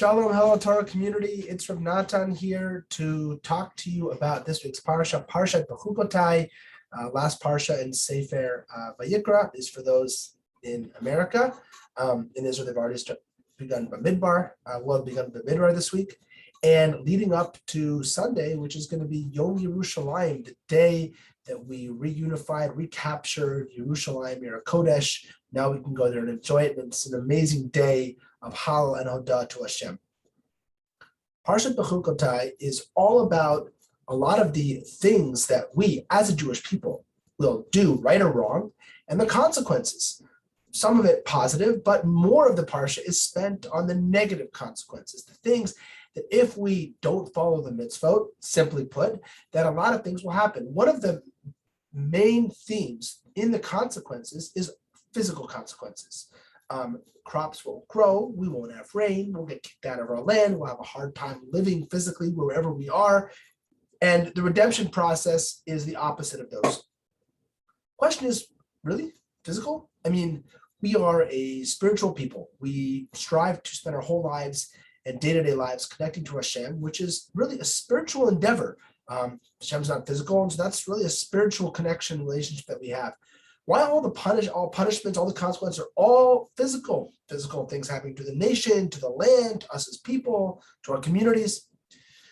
Shalom, hello, Torah community. It's from Natan here to talk to you about this week's parsha, Parshat Bechukotai. Last parsha in Sefer Vayikra is for those in America. In Israel, they've already begun Bamidbar. We'll have begun Bamidbar this week. And leading up to Sunday, which is going to be Yom Yerushalayim, the day that we reunified, recaptured Yerushalayim, Yer Kodesh. Now we can go there and enjoy it. And it's an amazing day of Halal and Hodah to Hashem. Parshat Bechukotai is all about a lot of the things that we, as a Jewish people, will do, right or wrong, and the consequences. Some of it positive, but more of the parsha is spent on the negative consequences, the things that if we don't follow the mitzvot, simply put, that a lot of things will happen. One of the main themes in the consequences is physical consequences. Crops won't grow, we won't have rain, we'll get kicked out of our land, we'll have a hard time living physically wherever we are. And the redemption process is the opposite of those. Question is, really? Physical? I mean, we are a spiritual people. We strive to spend our whole lives and day-to-day lives connecting to Hashem, which is really a spiritual endeavor. Hashem's not physical, and so that's really a spiritual connection relationship that we have. Why all punishments, all the consequences are all physical things happening to the nation, to the land, to us as people, to our communities?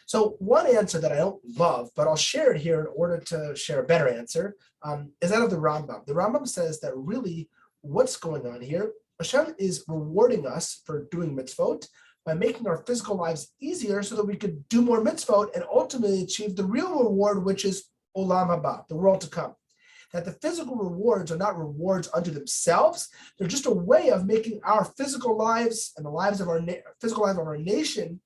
So one answer that I don't love, but I'll share it here in order to share a better answer, is that of the Rambam. The Rambam says that really what's going on here, Hashem is rewarding us for doing mitzvot by making our physical lives easier so that we could do more mitzvot and ultimately achieve the real reward, which is Olam Haba, the world to come. That the physical rewards are not rewards unto themselves. They're just a way of making our physical lives and the lives of our physical life of our nation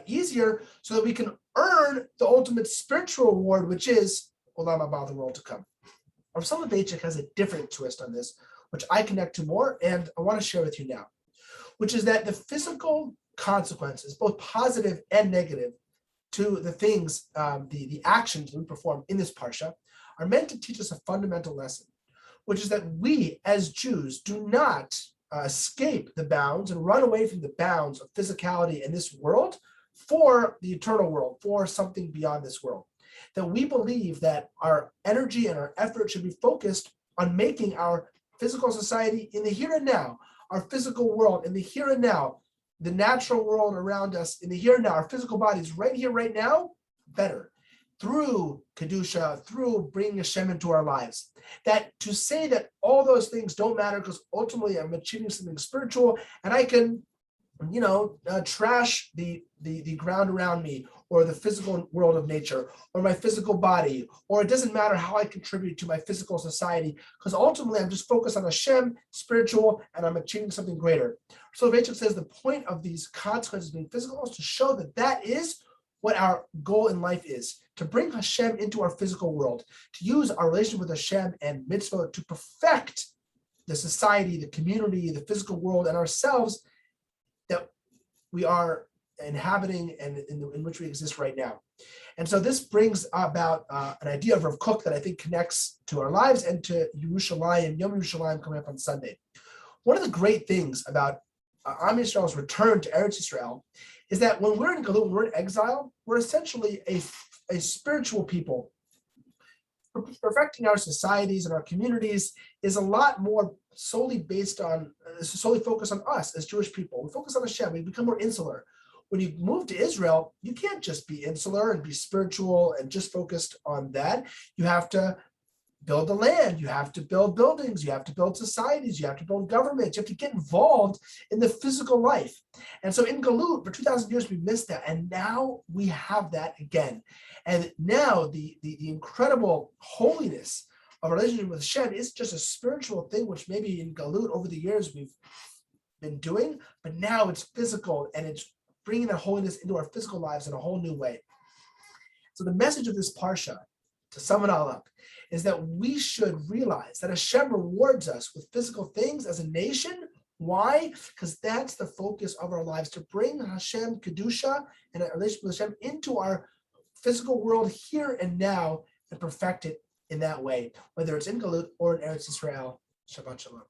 easier so that we can earn the ultimate spiritual reward, which is Olam Haba, the world to come. Rav Soloveitchik has a different twist on this, which I connect to more, and I want to share with you now, which is that the physical consequences, both positive and negative, to the things, the actions we perform in this parsha, are meant to teach us a fundamental lesson, which is that we as Jews do not escape the bounds and run away from the bounds of physicality in this world for the eternal world, for something beyond this world. That we believe that our energy and our effort should be focused on making our physical society in the here and now, our physical world in the here and now, the natural world around us in the here and now, our physical bodies right here, right now, better. Through Kedusha, through bringing Hashem into our lives. That to say that all those things don't matter because ultimately I'm achieving something spiritual and I can, trash the ground around me or the physical world of nature or my physical body, or it doesn't matter how I contribute to my physical society because ultimately I'm just focused on Hashem, spiritual, and I'm achieving something greater. So Rachel says the point of these consequences being physical is to show that that is what our goal in life is, to bring Hashem into our physical world, to use our relationship with Hashem and mitzvah to perfect the society, the community, the physical world, and ourselves that we are inhabiting and in which we exist right now. And so this brings about an idea of Rav Kook that I think connects to our lives and to Yerushalayim, Yom Yerushalayim coming up on Sunday. One of the great things about Am Yisrael's return to Eretz Yisrael is that when we're in Galut, when we're in exile, we're essentially a spiritual people. Perfecting our societies and our communities is a lot more solely focused on us as Jewish people. We focus on Hashem, we become more insular. When you move to Israel, you can't just be insular and be spiritual and just focused on that. You have to build the land, you have to build buildings, you have to build societies, you have to build governments, you have to get involved in the physical life. And so in Galut, for 2,000 years, we missed that. And now we have that again. And now the incredible holiness of our relationship with Hashem is just a spiritual thing, which maybe in Galut over the years we've been doing, but now it's physical and it's bringing that holiness into our physical lives in a whole new way. So the message of this parsha, to sum it all up, is that we should realize that Hashem rewards us with physical things as a nation. Why? Because that's the focus of our lives, to bring Hashem, Kedusha, and a relationship with Hashem into our physical world here and now and perfect it in that way, whether it's in Galut or in Eretz Yisrael. Shabbat Shalom.